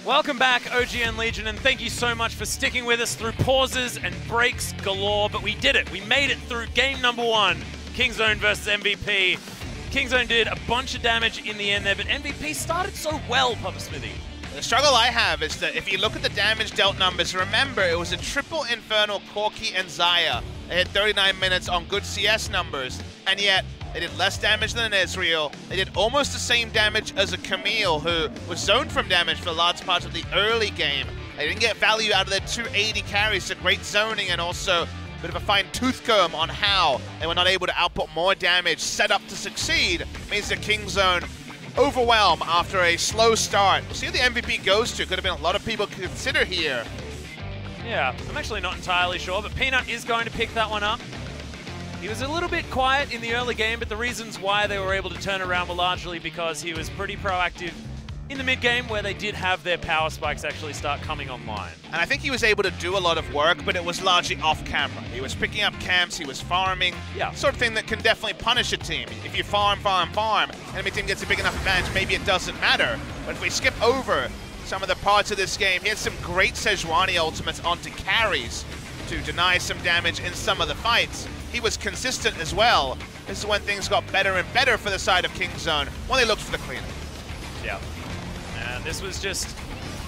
Welcome back, OGN Legion, and thank you so much for sticking with us through pauses and breaks galore, but we did it. We made it through game number 1, Kingzone versus MVP. Kingzone did a bunch of damage in the end there, but MVP started so well, Papa Smithy. The struggle I have is that if you look at the damage dealt numbers, remember it was a triple Infernal, Corki, and Xayah. They had 39 minutes on good CS numbers, and yet they did less damage than an Ezreal. They did almost the same damage as a Camille, who was zoned from damage for large parts of the early game. They didn't get value out of their 280 carries, so great zoning and also a bit of a fine tooth comb on how they were not able to output more damage. Set up to succeed means the Kingzone overwhelm after a slow start. We'll see who the MVP goes to. Could have been a lot of people to consider here. Yeah, I'm actually not entirely sure, but Peanut is going to pick that one up. He was a little bit quiet in the early game, but the reasons why they were able to turn around were largely because he was pretty proactive in the mid-game where they did have their power spikes actually start coming online. And I think he was able to do a lot of work, but it was largely off-camera. He was picking up camps, he was farming. Yeah. Sort of thing that can definitely punish a team. If you farm, enemy team gets a big enough advantage, maybe it doesn't matter. But if we skip over some of the parts of this game, he had some great Sejuani ultimates onto carries to deny some damage in some of the fights. He was consistent as well. This is when things got better and better for the side of Kingzone, when they looked for the cleanup. Yeah. And this was just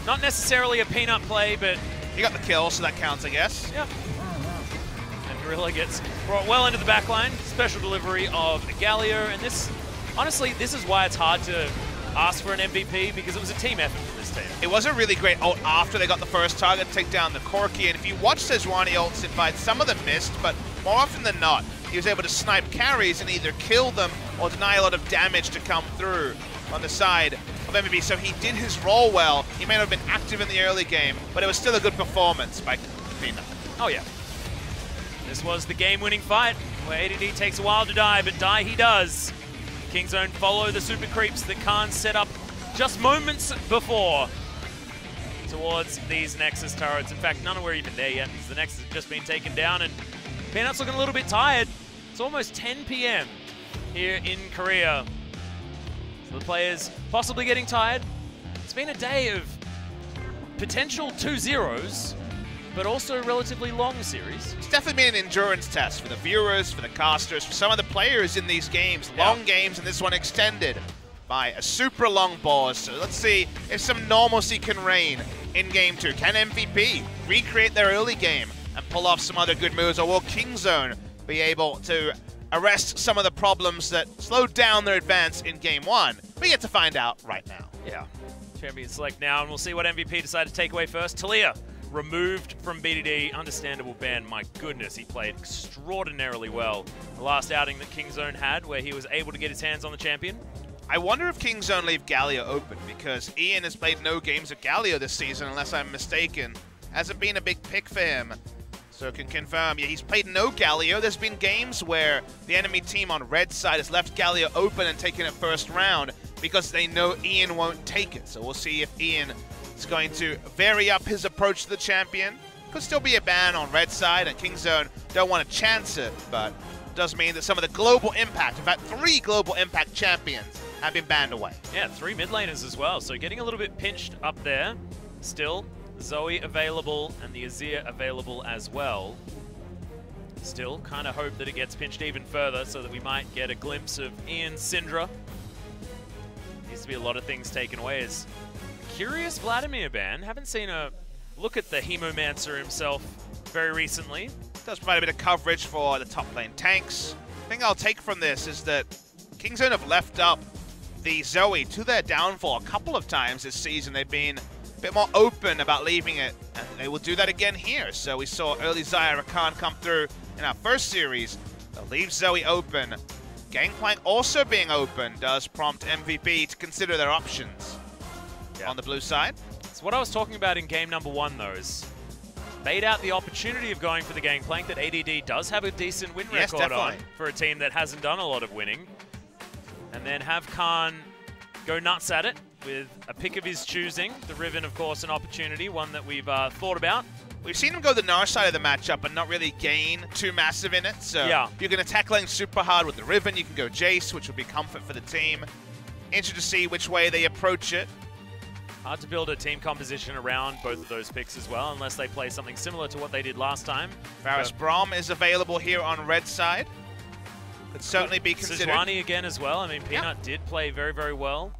not necessarily a Peanut play, but He got the kill, so that counts, I guess. Yep. And Gorilla gets brought well into the backline. Special delivery of Galio, and this, honestly, this is why it's hard to ask for an MVP, because it was a team effort for this team. It was a really great ult after they got the first target to take down the Corki, and if you watch Sejuani ults in fights, some of them missed, but more often than not, he was able to snipe carries and either kill them or deny a lot of damage to come through on the side of MVP. So he did his role well. He may not have been active in the early game, but it was still a good performance by Peanut. Oh yeah. This was the game-winning fight, where ADD takes a while to die, but die he does. Kingzone follow the super creeps that Khan set up just moments before towards these Nexus turrets. In fact, none of were even there yet, because the Nexus has just been taken down, and Peanut's looking a little bit tired. It's almost 10 p.m. here in Korea. So the players possibly getting tired. It's been a day of potential 2-0s, but also a relatively long series. It's definitely been an endurance test for the viewers, for the casters, for some of the players in these games. Long games, and this one extended by a super long pause. So let's see if some normalcy can reign in Game 2. Can MVP recreate their early game and pull off some other good moves, or will Kingzone be able to arrest some of the problems that slowed down their advance in Game 1? We get to find out right now. Yeah. Champion select now, and we'll see what MVP decide to take away first. Talia removed from BDD, understandable ban. My goodness, he played extraordinarily well. The last outing that Kingzone had, where he was able to get his hands on the champion. I wonder if Kingzone leave Galio open, because Ian has played no games of Galio this season, unless I'm mistaken. Hasn't been a big pick for him. So can confirm, yeah, he's played no Galio. There's been games where the enemy team on red side has left Galio open and taken it first round because they know Ian won't take it. So we'll see if Ian is going to vary up his approach to the champion. Could still be a ban on red side, and Kingzone don't want to chance it, but it does mean that some of the global impact, in fact 3 global impact champions, have been banned away. Yeah, 3 mid laners as well, so getting a little bit pinched up there. Still, Zoe available and the Azir available as well. Still, kind of hope that it gets pinched even further so that we might get a glimpse of Ian Syndra. Needs to be a lot of things taken away. Is curious Vladimir ban. Haven't seen a look at the Hemomancer himself very recently. Does provide a bit of coverage for the top lane tanks. The thing I'll take from this is that Kingzone have left up the Zoe to their downfall a couple of times this season. They've been a bit more open about leaving it, and they will do that again here. So we saw early Xayah Rakan come through in our first series. They'll leave Zoe open. Gangplank also being open does prompt MVP to consider their options on the blue side. So what I was talking about in game number 1, though, is bait out the opportunity of going for the Gangplank that ADD does have a decent win record on for a team that hasn't done a lot of winning. And then have Khan go nuts at it with a pick of his choosing. The Riven, of course, an opportunity, one that we've thought about. We've seen him go the Nash side of the matchup and not really gain too massive in it. So you can attack lane super hard with the Riven. You can go Jayce, which would be comfort for the team. Interested to see which way they approach it. Hard to build a team composition around both of those picks as well, unless they play something similar to what they did last time. Varus Braum is available here on red side. Could certainly be considered. Sejuani again as well. I mean, Peanut did play very, very well.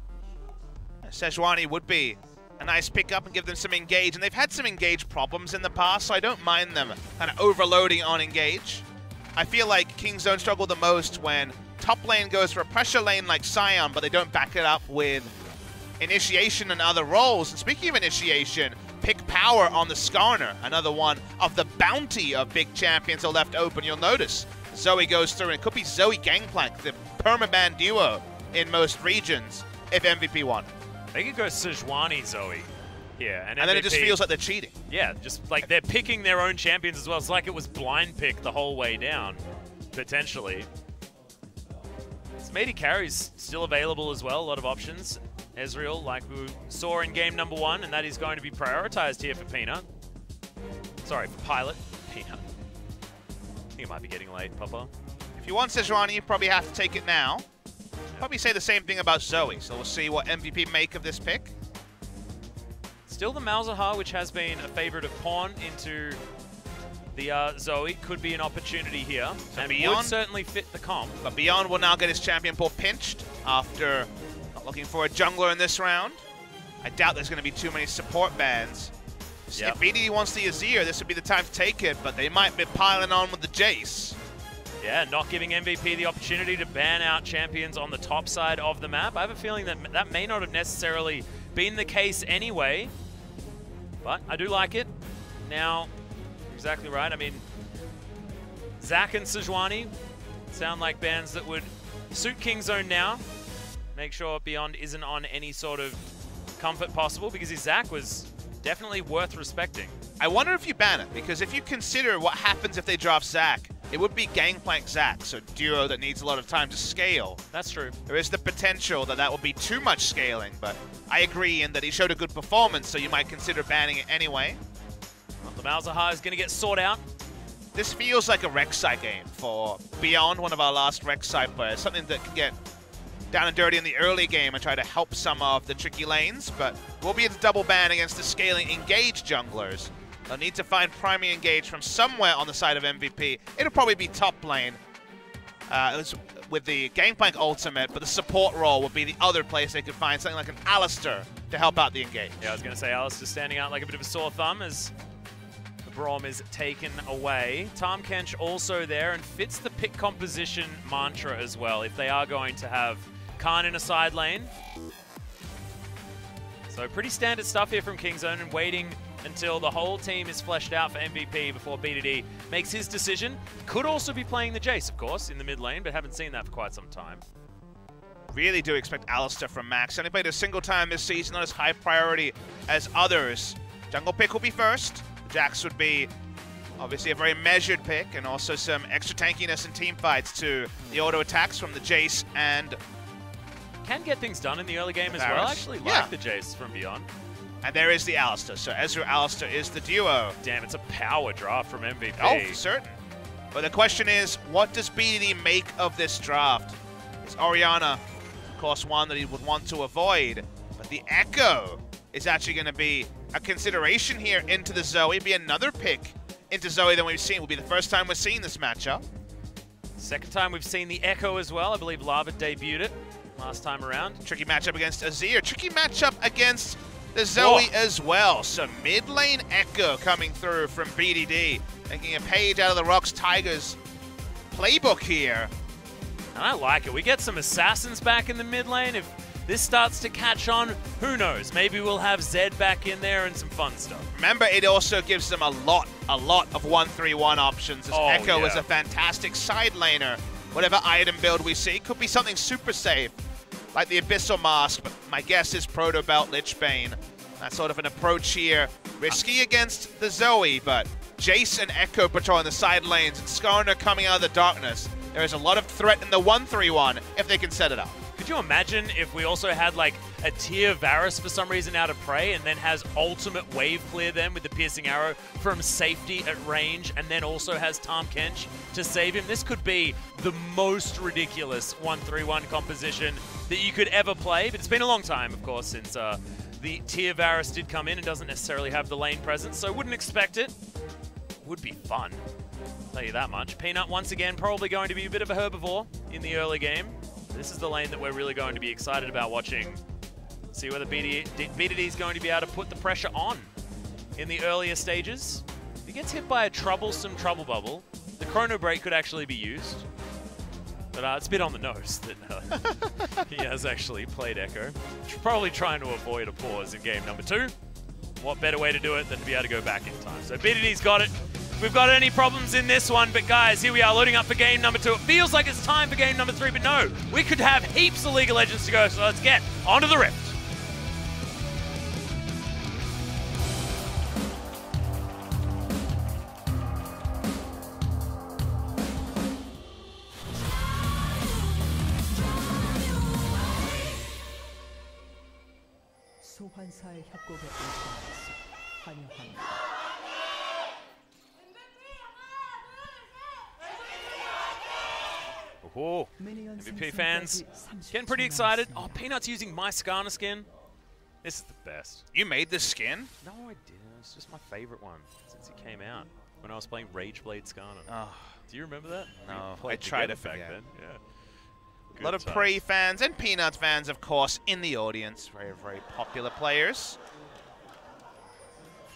Sejuani would be a nice pickup and give them some engage, and they've had some engage problems in the past, so I don't mind them kind of overloading on engage. I feel like Kings don't struggle the most when top lane goes for a pressure lane like Sion, but they don't back it up with initiation and other roles. And speaking of initiation, pick power on the Skarner, another one of the bounty of big champions are left open. You'll notice Zoe goes through, and it could be Zoe Gangplank, the permaban duo in most regions if MVP won. They could go Sejuani Zoe here. And then it just feels like they're cheating. Yeah, just like they're picking their own champions as well. It's like it was blind pick the whole way down, potentially. Meaty carries still available as well, a lot of options. Ezreal, like we saw in game number 1, and that is going to be prioritized here for Peanut. Sorry, for Pilot. Peanut. I think it might be getting late, Papa. If you want Sejuani, you probably have to take it now. Probably say the same thing about Zoe, so we'll see what MVP make of this pick. Still the Malzahar, which has been a favorite of Pawn into the Zoe, could be an opportunity here, so and Beyond would certainly fit the comp. But Beyond will now get his champion pool pinched after not looking for a jungler in this round. I doubt there's going to be too many support bans. If BD wants the Azir, this would be the time to take it, but they might be piling on with the Jayce. Yeah, not giving MVP the opportunity to ban out champions on the top side of the map. I have a feeling that that may not have necessarily been the case anyway, but I do like it. Now, exactly right. I mean, Zac and Sejuani sound like bans that would suit Kingzone now. Make sure Beyond isn't on any sort of comfort possible, because his Zac was definitely worth respecting. I wonder if you ban it, because if you consider what happens if they drop Zac, it would be Gangplank Zac, so duo that needs a lot of time to scale. That's true. There is the potential that that would be too much scaling, but I agree in that he showed a good performance, so you might consider banning it anyway. Well, the Malzahar is going to get sought out. This feels like a Rek'Sai game for Beyond, one of our last Rek'Sai players, something that can get down and dirty in the early game and try to help some of the tricky lanes, but we'll be able to double ban against the scaling engage junglers. They'll need to find primary engage from somewhere on the side of MVP. It'll probably be top lane with the Gangplank ultimate, but the support role would be the other place they could find something like an Alistar to help out the engage. Yeah, I was going to say Alistar standing out like a bit of a sore thumb as the Braum is taken away. Tahm Kench also there and fits the pick composition mantra as well if they are going to have Khan in a side lane. So pretty standard stuff here from Kingzone, and waiting until the whole team is fleshed out for MVP before BDD makes his decision. Could also be playing the Jayce, of course, in the mid lane, but haven't seen that for quite some time. Really do expect Alistar from Max. Only played a single time this season, not as high priority as others. Jungle pick will be first. Jax would be obviously a very measured pick, and also some extra tankiness in team fights to the auto attacks from the Jayce, and can get things done in the early game as well. I actually like the Jayce from Beyond. And there is the Alistar. So Ezreal Alistar is the duo. Damn, it's a power draft from MVP. Oh, for certain. But the question is, what does BDD make of this draft? Is Orianna, of course, one that he would want to avoid. But the Ekko is actually going to be a consideration here into the Zoe. Be another pick into Zoe than we've seen. Will be the first time we're seeing this matchup. Second time we've seen the Ekko as well. I believe Lava debuted it last time around. Tricky matchup against Azir. Tricky matchup against the Zoe as well. So mid lane Ekko coming through from BDD, taking a page out of the Rocks Tigers playbook here. And I like it. We get some assassins back in the mid lane. If this starts to catch on, who knows? Maybe we'll have Zed back in there and some fun stuff. Remember, it also gives them a lot of 1-3-1 options, as Ekko is a fantastic side laner. Whatever item build we see could be something super safe, like the Abyssal Mask, but my guess is Proto Belt Lichbane. That's sort of an approach here. Risky against the Zoe, but Jayce and Ekko patrolling the side lanes, and Skarner coming out of the darkness. There is a lot of threat in the 1-3-1 if they can set it up. Could you imagine if we also had like a tier Varus for some reason out of prey, and then has ultimate wave clear them with the piercing arrow from safety at range, and then also has Tahm Kench to save him? This could be the most ridiculous 1-3-1 composition that you could ever play, but it's been a long time, of course, since the tier Varus did come in and doesn't necessarily have the lane presence, so wouldn't expect it. Would be fun, I'll tell you that much. Peanut, once again, probably going to be a bit of a herbivore in the early game. This is the lane that we're really going to be excited about watching. See whether BDD is going to be able to put the pressure on in the earlier stages. If he gets hit by a troublesome trouble bubble, the chrono break could actually be used. But it's a bit on the nose that he has actually played Ekko. Probably trying to avoid a pause in game number 2. What better way to do it than to be able to go back in time? So BDD's got it. If we've got any problems in this one, but guys, here we are loading up for game number 2. It feels like it's time for game number 3, but no, we could have heaps of League of Legends to go, so let's get onto the Rift. 소환사의 협곡에 오신 것을 환영합니다. Oh, MVP fans getting pretty excited. Oh, Peanut's using my Skarner skin. This is the best. You made this skin? No, I didn't. It's just my favorite one since it came out when I was playing Rageblade Skarner. Oh. Do you remember that? No, I tried to forget. Back then. Yeah. A lot of Prey fans and Peanuts fans, of course, in the audience. Very, very popular players.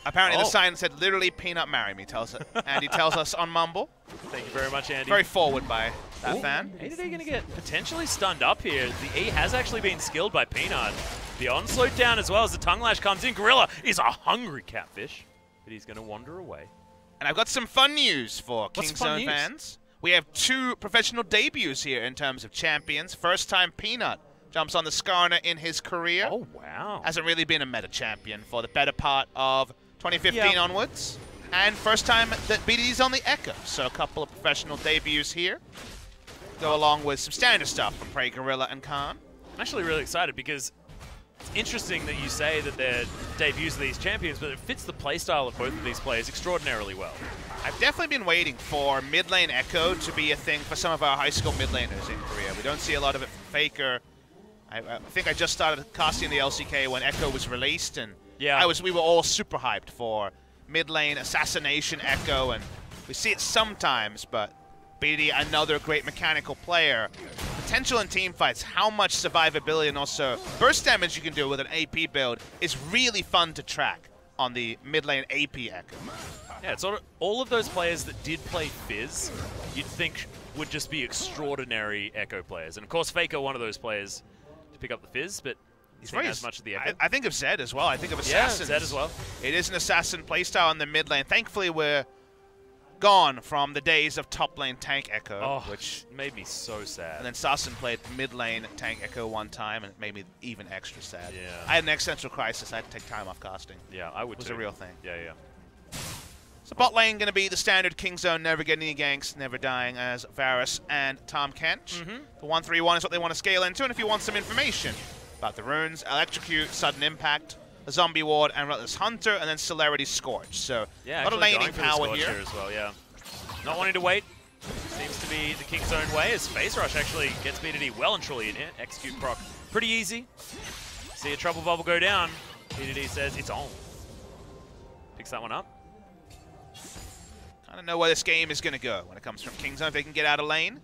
Apparently the sign said, literally, Peanut marry me, Andy tells us on Mumble. Thank you very much, Andy. Very forward by that fan. ADD going to get potentially stunned up here. The E has actually been skilled by Peanut. Beyond slowed down as well as the tongue lash comes in. Gorilla is a hungry catfish, but he's going to wander away. And I've got some fun news for Kingzone fans. We have 2 professional debuts here in terms of champions. First time Peanut jumps on the Skarner in his career. Oh, wow. Hasn't really been a meta champion for the better part of 2015 onwards. And first time that BDD's on the Ekko. So a couple of professional debuts here. Go along with some standard stuff from Prey, Gorilla, and Khan. I'm actually really excited because it's interesting that you say that they're debuts of these champions, but it fits the playstyle of both of these players extraordinarily well. I've definitely been waiting for mid lane Ekko to be a thing for some of our high school mid laners in Korea. We don't see a lot of it from FLICKR. I think I just started casting the LCK when Ekko was released, and we were all super hyped for mid lane assassination Ekko, and we see it sometimes, but BD, another great mechanical player. Potential in team fights, how much survivability and also burst damage you can do with an AP build is really fun to track on the mid lane AP Ekko. Yeah, it's sort of all of those players that did play Fizz, you'd think would just be extraordinary Ekko players. And of course, FLICKR, one of those players to pick up the Fizz, but he's not as much of the effort. I think of Zed as well. I think of Assassins. Yeah, Zed as well. It is an Assassin playstyle in the mid lane. Thankfully, we're gone from the days of top lane tank Ekko, which made me so sad. And then Sassen played mid lane tank Ekko one time, and it made me even extra sad. Yeah. I had an existential crisis. I had to take time off casting. Yeah, I would It was a real thing. Yeah, yeah. So bot lane going to be the standard Kingzone, never getting any ganks, never dying as Varus and Tahm Kench. The 1-3-1 is what they want to scale into, and if you want some information about the runes, Electrocute, Sudden Impact, the Zombie Ward, and Relentless Hunter, and then Celerity Scorch. So yeah, a lot of laning power here. As well, yeah. Not wanting to wait. Seems to be the Kingzone way as Phase Rush actually gets BDD well and truly in here. Execute proc. Pretty easy. See a Trouble Bubble go down. BDD says it's on. Picks that one up. I don't know where this game is going to go when it comes from Kingzone. If they can get out of lane.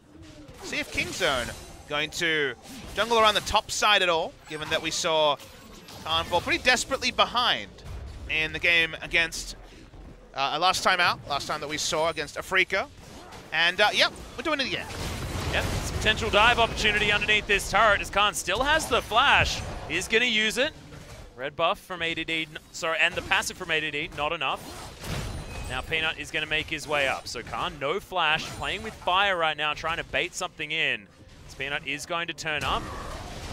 See if Kingzone going to jungle around the top side at all, given that we saw Khan fall pretty desperately behind in the game against last time that we saw against Afrika. And yep, we're doing it again. Yep, it's a potential dive opportunity underneath this turret as Khan still has the flash. He's going to use it. Red buff from ADD, sorry, and the passive from ADD, not enough. Now Peanut is going to make his way up. So Khan, no flash, playing with fire right now, trying to bait something in. This Peanut is going to turn up.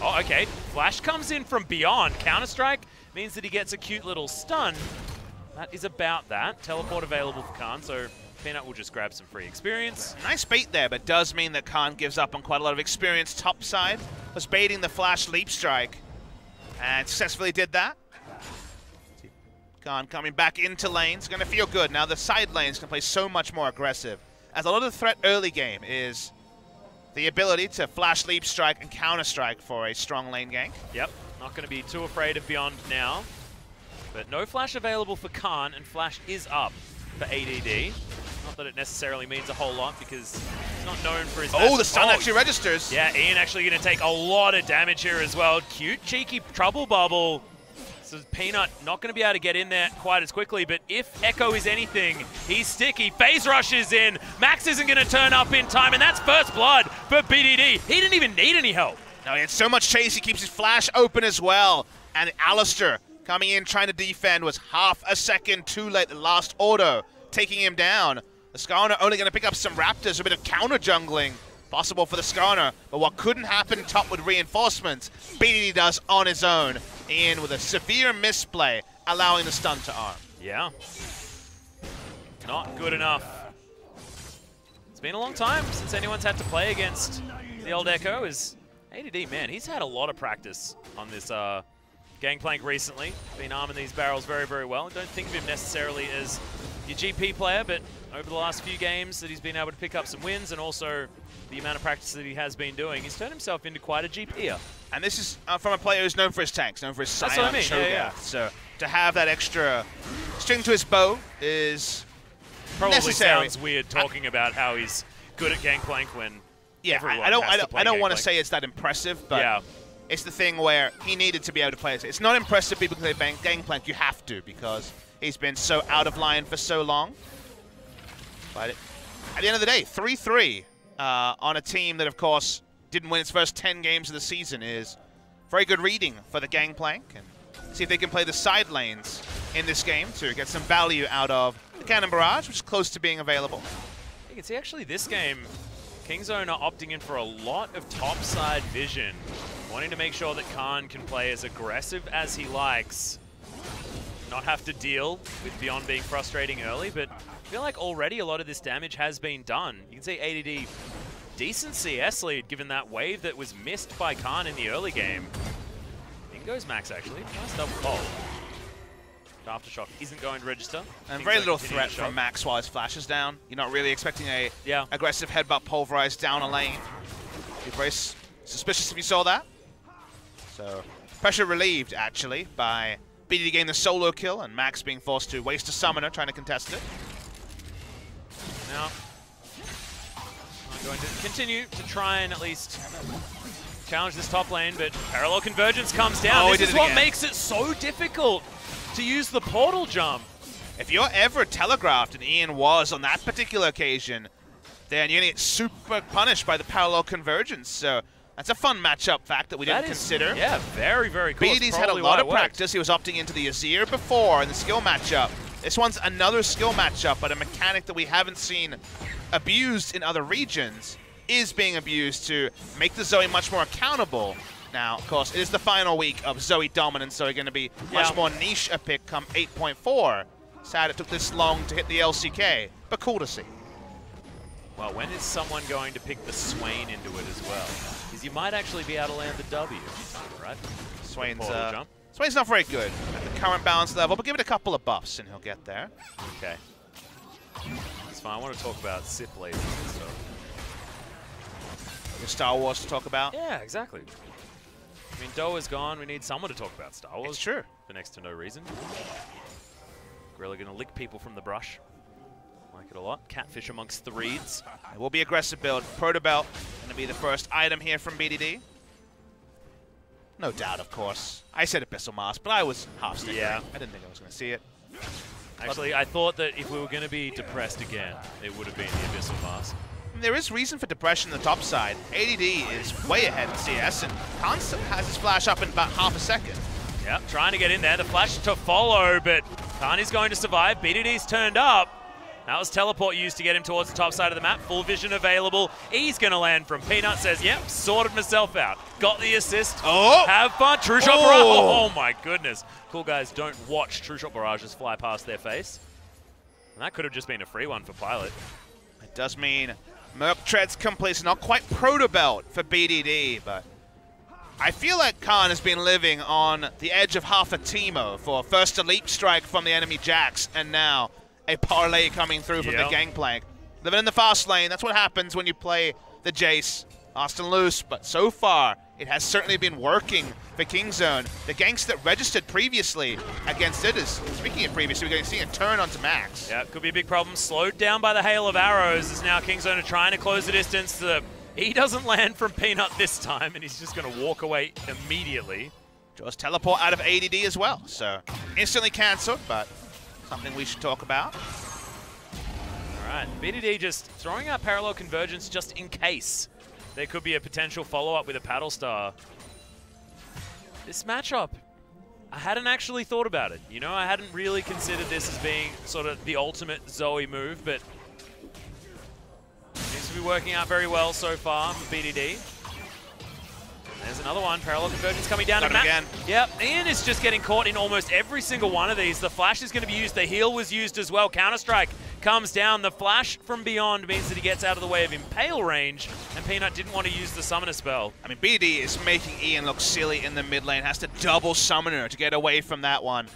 Oh, okay. Flash comes in from beyond. Counter-Strike means that he gets a cute little stun. That is about that. Teleport available for Khan, so Peanut will just grab some free experience. Nice bait there, but does mean that Khan gives up on quite a lot of experience topside. Was baiting the flash leap strike and successfully did that. Khan coming back into lanes, going to feel good. Now the side lanes can play so much more aggressive, as a lot of the threat early game is the ability to flash leap strike and counter strike for a strong lane gank. Yep. Not going to be too afraid of Beyond now. But no flash available for Khan, and flash is up for ADD. Not that it necessarily means a whole lot, because he's not known for his... Oh, the stun actually registers. Yeah, Ian actually going to take a lot of damage here as well. Cute, cheeky trouble bubble. So Peanut not going to be able to get in there quite as quickly, but if Ekko is anything, he's sticky. Phase rushes in. Max isn't going to turn up in time, and that's first blood for BDD. He didn't even need any help. No, he had so much chase, he keeps his flash open as well. And Alistar coming in trying to defend was half a second too late. The last auto taking him down. The Skarner only going to pick up some Raptors, a bit of counter jungling possible for the Skarner. But what couldn't happen top with reinforcements, BDD does on his own. In with a severe misplay, allowing the stun to arm. Yeah. Not good enough. It's been a long time since anyone's had to play against the old Ekko. Is ADD, man, he's had a lot of practice on this Gangplank recently. Been arming these barrels very, very well. I don't think of him necessarily as your GP player, but over the last few games that he's been able to pick up some wins, and also the amount of practice that he has been doing, he's turned himself into quite a GP'er. And this is from a player who's known for his tanks, known for his silent That's what I mean. Yeah. So to have that extra string to his bow is probably necessary. Sounds weird talking about how he's good at Gangplank when I don't want to say it's that impressive, but yeah. It's the thing where he needed to be able to play it. It's not impressive people can play Gangplank. You have to, because he's been so out of line for so long. But at the end of the day, 3-3 on a team that, of course, didn't win its first 10 games of the season is very good reading for the Gangplank. And see if they can play the side lanes in this game to get some value out of the Cannon Barrage, which is close to being available. You can see actually this game, Kingzone are opting in for a lot of topside vision, wanting to make sure that Khan can play as aggressive as he likes, not have to deal with Beyond being frustrating early, but I feel like already a lot of this damage has been done. You can see ADD, decent CS lead given that wave that was missed by Khan in the early game. In goes Max actually, nice double pull. Aftershock isn't going to register. And very little threat from Max while his flash is down. You're not really expecting a aggressive headbutt pulverize down a lane. You're very suspicious if you saw that. So pressure relieved actually by BDD getting the solo kill and Max being forced to waste a summoner trying to contest it. Now, I'm going to continue to try and at least challenge this top lane, but parallel convergence comes down. Oh, this is what makes it so difficult to use the portal jump. If you're ever telegraphed, and Ian was on that particular occasion, then you're going to get super punished by the parallel convergence. So that's a fun matchup fact that we didn't consider. Yeah, very, very cool. BDD's had a lot of practice. He was opting into the Azir before in the skill matchup. This one's another skill matchup, but a mechanic that we haven't seen abused in other regions is being abused to make the Zoe much more accountable. Now, of course, it is the final week of Zoe dominance, so we're going to be much more niche a pick come 8.4. Sad it took this long to hit the LCK, but cool to see. Well, when is someone going to pick the Swain into it as well? Because you might actually be able to land the W, right? Swain's not very good at the current balance level, but give it a couple of buffs and he'll get there. Okay. That's fine. I want to talk about Sith lasers and stuff. Star Wars to talk about? Yeah, exactly. I mean, Doa's gone. We need someone to talk about Star Wars. It's true. For next to no reason. Gorilla going to lick people from the brush. Like it a lot. Catfish amongst the reeds. It will be aggressive build. Proto Belt going to be the first item here from BDD. No doubt, of course. I said Abyssal Mask, but I was half sticking. Yeah. I didn't think I was going to see it. Actually, I thought that if we were going to be depressed again, it would have been the Abyssal Mask. There is reason for depression on the top side. ADD is way ahead in CS, and Khan's has his flash up in about half a second. Yep, trying to get in there. The flash to follow, but Khan is going to survive. BDD's turned up. That was teleport used to get him towards the top side of the map. Full vision available. He's going to land from Peanut. Says, yep, sorted myself out. Got the assist. Oh! Have fun. True Shot Barrage. Oh, my goodness. Cool guys don't watch True Shot Barrages fly past their face. And that could have just been a free one for Pilot. It does mean Merc Treads complete. Not quite Proto Belt for BDD, but I feel like Khan has been living on the edge of half a Teemo for first a leap strike from the enemy Jax, and now a parlay coming through from the Gangplank. Living in the fast lane, that's what happens when you play the Jayce. Lost and loose, but so far, it has certainly been working for Kingzone. The ganks that registered previously against it is, speaking of previously, we're going to see a turn onto Max. Yeah, could be a big problem. Slowed down by the hail of arrows as now Kingzone are trying to close the distance. He doesn't land from Peanut this time, and he's just going to walk away immediately. Draws teleport out of ADD as well, so instantly cancelled, but something we should talk about. All right, BDD just throwing out parallel convergence just in case there could be a potential follow-up with a Paddle Star. This matchup, I hadn't actually thought about it. You know, I hadn't really considered this as being sort of the ultimate Zoe move, but seems to be working out very well so far for BDD. There's another one, parallel convergence coming down to Matt. Again. Yep, Ian is just getting caught in almost every single one of these. The flash is going to be used, the heal was used as well. Counter-Strike comes down. The flash from beyond means that he gets out of the way of Impale range, and Peanut didn't want to use the Summoner spell. I mean, BD is making Ian look silly in the mid lane, has to double Summoner to get away from that one.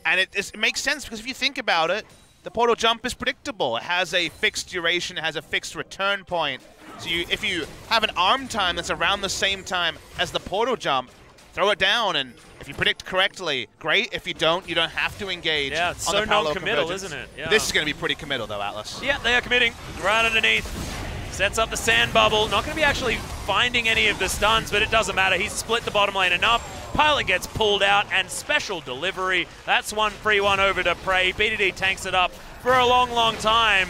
And it makes sense, because if you think about it, the portal jump is predictable. It has a fixed duration, it has a fixed return point. So if you have an arm time that's around the same time as the portal jump, throw it down, and if you predict correctly, great. If you don't have to engage. Yeah, it's on so the parallel non-committal, convergence. isn't it? Yeah. This is going to be pretty committal, though, Atlas. Yeah, they are committing. Right underneath. Sets up the sand bubble. Not going to be actually finding any of the stuns, but it doesn't matter. He's split the bottom lane enough. Pilot gets pulled out, and special delivery. That's one free one over to Prey. BDD tanks it up for a long, long time.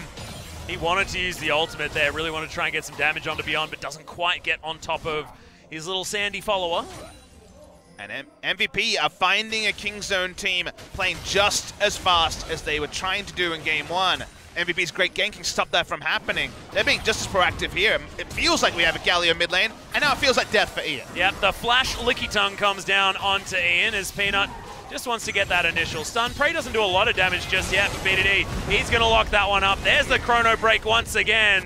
He wanted to use the ultimate there, really wanted to try and get some damage onto Beyond, but doesn't quite get on top of his little sandy follower. And MVP are finding a Kingzone team playing just as fast as they were trying to do in game one. MVP's great ganking stopped that from happening. They're being just as proactive here. It feels like we have a Galio mid lane, and now it feels like death for Ian. Yep, the flash licky tongue comes down onto Ian as Peanut just wants to get that initial stun. Prey doesn't do a lot of damage just yet for BDD. He's going to lock that one up. There's the chrono break once again.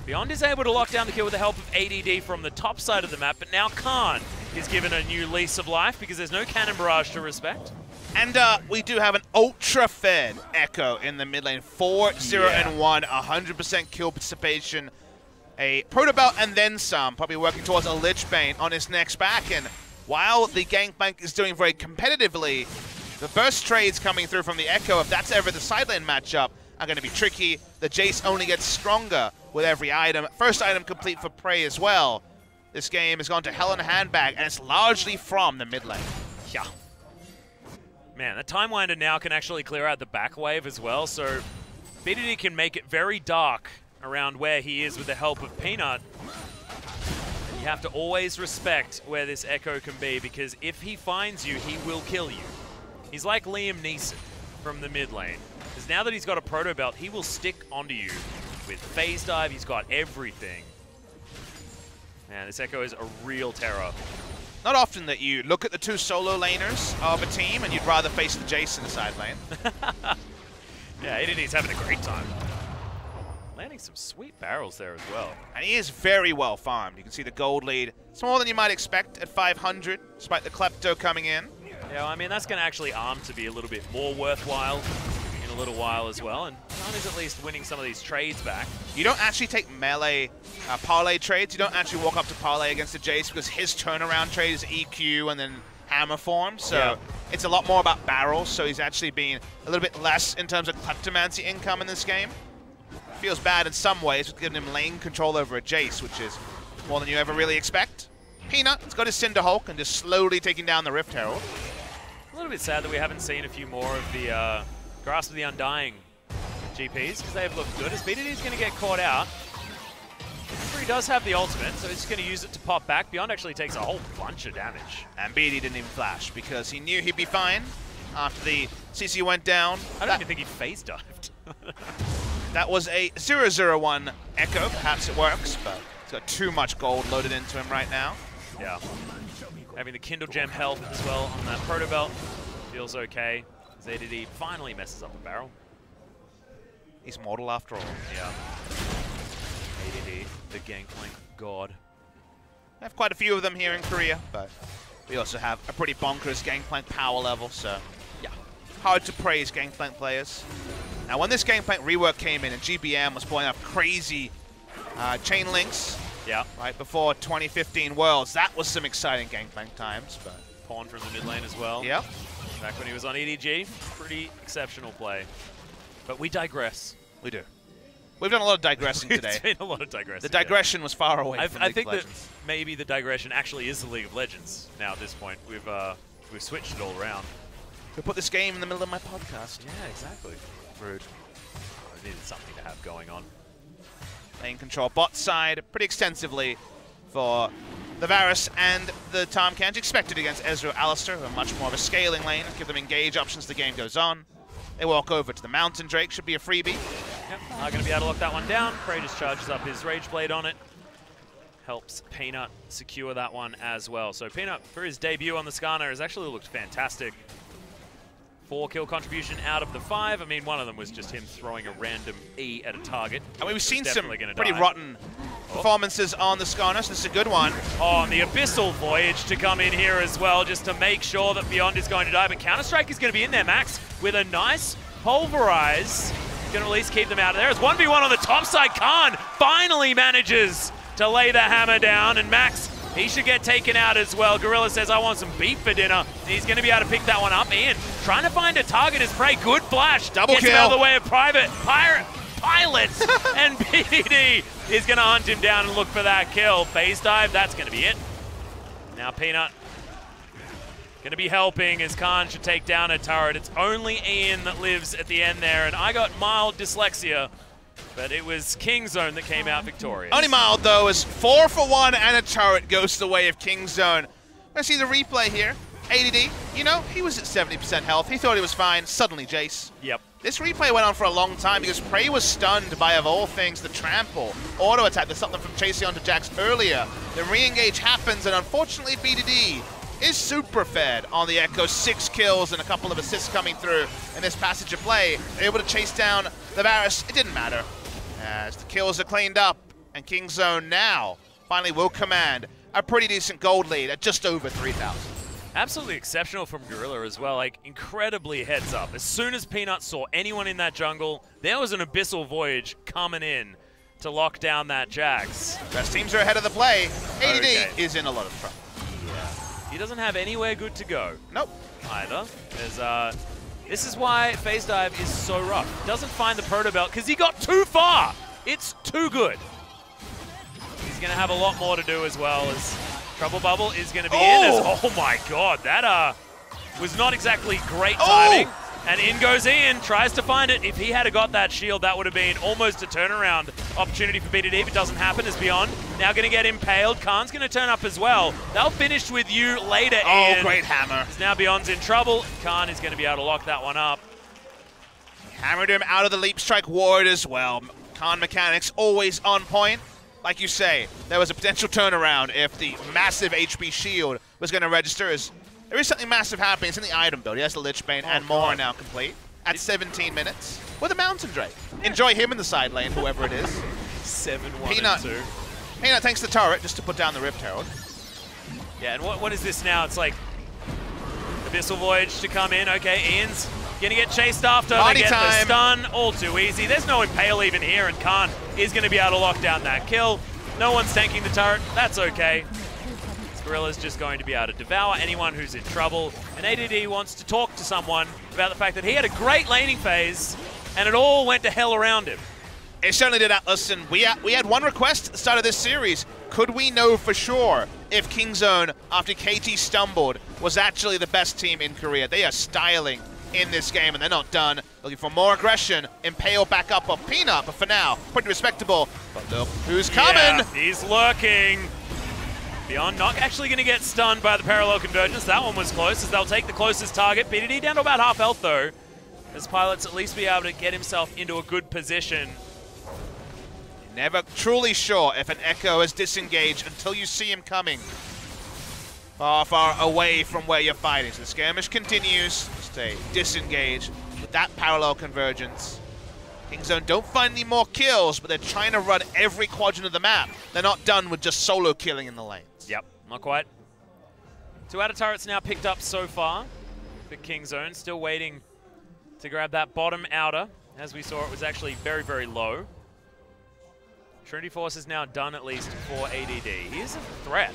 Beyond is able to lock down the kill with the help of ADD from the top side of the map, but now Khan is given a new lease of life because there's no cannon barrage to respect. And we do have an ultra-fed Ekko in the mid lane. 4-0-1, 100% kill participation. A Proto Belt and then some, probably working towards a Lich Bane on his next back. And while the Gangplank is doing very competitively, the burst trades coming through from the Ekko, if that's ever the side lane matchup, are going to be tricky. The Jayce only gets stronger with every item. First item complete for Prey as well. This game has gone to hell in a handbag, and it's largely from the mid lane. Yeah. Man, the Time Winder now can actually clear out the back wave as well, so BDD can make it very dark around where he is with the help of Peanut. You have to always respect where this Ekko can be, because if he finds you, he will kill you. He's like Liam Neeson from the mid lane. Because now that he's got a Proto Belt, he will stick onto you with Phase Dive. He's got everything. Man, this Ekko is a real terror. Not often that you look at the two solo laners of a team and you'd rather face the Jayce in the side lane. Yeah, ADD's having a great time. Landing some sweet barrels there as well. And he is very well farmed. You can see the gold lead. It's more than you might expect at 500, despite the Klepto coming in. Yeah, I mean, that's going to actually arm to be a little bit more worthwhile in a little while as well. And Tahm is at least winning some of these trades back. You don't actually take melee parlay trades. You don't actually walk up to parlay against the Jayce because his turnaround trade is EQ and then hammer form. So yeah, it's a lot more about barrels. So he's actually been a little bit less in terms of kleptomancy income in this game. Feels bad in some ways with giving him lane control over a Jayce, which is more than you ever really expect. Peanut has got his Cinder Hulk and just slowly taking down the Rift Herald. A little bit sad that we haven't seen a few more of the Grasp of the Undying GPs, because they have looked good. As BDD is going to get caught out. He does have the ultimate, so he's going to use it to pop back. Beyond actually takes a whole bunch of damage. And BD didn't even flash because he knew he'd be fine after the CC went down. I don't even think he phase dived. That was a 0-0-1 Ekko. Perhaps it works, but he's got too much gold loaded into him right now. Yeah. Having the Kindle Gem health as well on that Proto Belt feels okay. ZDD finally messes up a barrel. He's mortal after all. Yeah. ADD, the Gangplank god. We have quite a few of them here in Korea, but we also have a pretty bonkers Gangplank power level, so yeah, hard to praise Gangplank players. Now, when this Gangplank rework came in and GBM was pulling up crazy chain links, Yeah. Right before 2015 Worlds. That was some exciting Gangplank times, but... Pawn from the mid lane as well. Yep. Back when he was on EDG, pretty exceptional play. But we digress. We do. We've done a lot of digressing today. It's been a lot of digressing. The digression was far away from I League think of that Legends. maybe the digression actually is the League of Legends now at this point. We've switched it all around. We put this game in the middle of my podcast. Yeah, exactly. Rude. I needed something to have going on. Lane control bot side pretty extensively for the Varus and the Tahm Kench. Expected against Ezreal Alistar, who are much more of a scaling lane. Give them engage options as the game goes on. They walk over to the Mountain Drake. Should be a freebie. Yep, not going to be able to lock that one down. Prey just charges up his Rage Blade on it. Helps Peanut secure that one as well. So Peanut, for his debut on the Skarner, has actually looked fantastic. 4-kill contribution out of the 5. I mean, one of them was just him throwing a random E at a target. I mean, we've seen some pretty pretty rotten performances on the Skarner, so this is a good one. Oh, and the Abyssal Voyage to come in here as well, just to make sure that Beyond is going to die. But Counter-Strike is going to be in there, Max, with a nice Pulverize. Going to at least keep them out of there. It's 1v1 on the top side. Khan finally manages to lay the hammer down, and Max, he should get taken out as well. Gorilla says, I want some beef for dinner. He's going to be able to pick that one up. Ian trying to find a target as Prey. Good flash. Double Gets kill. him out of the way of Pilots. And PDD is going to hunt him down and look for that kill. Phase dive, that's going to be it. Now Peanut going to be helping as Khan should take down a turret. It's only Ian that lives at the end there, and I got mild dyslexia, but it was Kingzone that came out victorious. Only mild, though, as 4 for 1 and a turret goes the way of Kingzone. Let's see the replay here. ADD, you know, he was at 70% health. He thought he was fine. Suddenly, Jayce. Yep. This replay went on for a long time because Prey was stunned by, of all things, the trample. Auto attack. There's something from chasing onto Jax earlier. The re-engage happens, and unfortunately, BDD is super fed on the Ekko. 6 kills and a couple of assists coming through in this passage of play. They're able to chase down the Varus. It didn't matter as the kills are cleaned up, and Kingzone now finally will command a pretty decent gold lead at just over 3,000. Absolutely exceptional from Gorilla as well, like incredibly heads up. As soon as Peanut saw anyone in that jungle, there was an Abyssal Voyage coming in to lock down that Jax. Best teams are ahead of the play. ADD Okay. is in a lot of trouble. He doesn't have anywhere good to go. Nope. Either. This is why Phase Dive is so rough. Doesn't find the Proto Belt because he got too far. It's too good. He's going to have a lot more to do as well, as Trouble Bubble is going to be in. As, oh my god, that was not exactly great timing. And in goes Ian, tries to find it. If he had got that shield, that would have been almost a turnaround opportunity for BDD. If it doesn't happen, as Beyond now going to get impaled. Khan's going to turn up as well. They'll finish with you later, Ian. Oh, great hammer. Now Beyond's in trouble. Khan is going to be able to lock that one up. Hammered him out of the Leap Strike ward as well. Khan mechanics always on point. Like you say, there was a potential turnaround if the massive HP shield was going to register. As there is something massive happening. It's in the item build. He has the Lich Bane and more are now complete at 17 minutes with a Mountain Drake. Enjoy him in the side lane, whoever it is. 7-1-2. Peanut takes the turret just to put down the Rift Herald. Yeah, and what is this now? It's like Abyssal Voyage to come in. Okay, Ian's going to get chased after. Body they get time. the stun. All too easy. There's no Impale even here, and Khan is going to be able to lock down that kill. No one's tanking the turret. That's okay. Gorilla's just going to be able to devour anyone who's in trouble. And ADD wants to talk to someone about the fact that he had a great laning phase, and it all went to hell around him. It certainly did, Atlas, and we had one request at the start of this series. Could we know for sure if Kingzone, after KT stumbled, was actually the best team in Korea? They are styling in this game, and they're not done. Looking for more aggression. Impale back up on Peanut, but for now, pretty respectable. But look who's coming! Yeah, he's lurking. Beyond not actually going to get stunned by the parallel convergence. That one was close, as they'll take the closest target. BDD down to about half health, though, as Pilot's at least be able to get himself into a good position. Never truly sure if an Ekko is disengaged until you see him coming far, far away from where you're fighting. So the skirmish continues. Stay disengaged with that parallel convergence. Kingzone don't find any more kills, but they're trying to run every quadrant of the map. They're not done with just solo killing in the lanes. Yep, not quite. 2 outer turrets now picked up so far for Kingzone. Still waiting to grab that bottom outer. As we saw, it was actually very, very low. Trinity Force is now done at least for ADD. He is a threat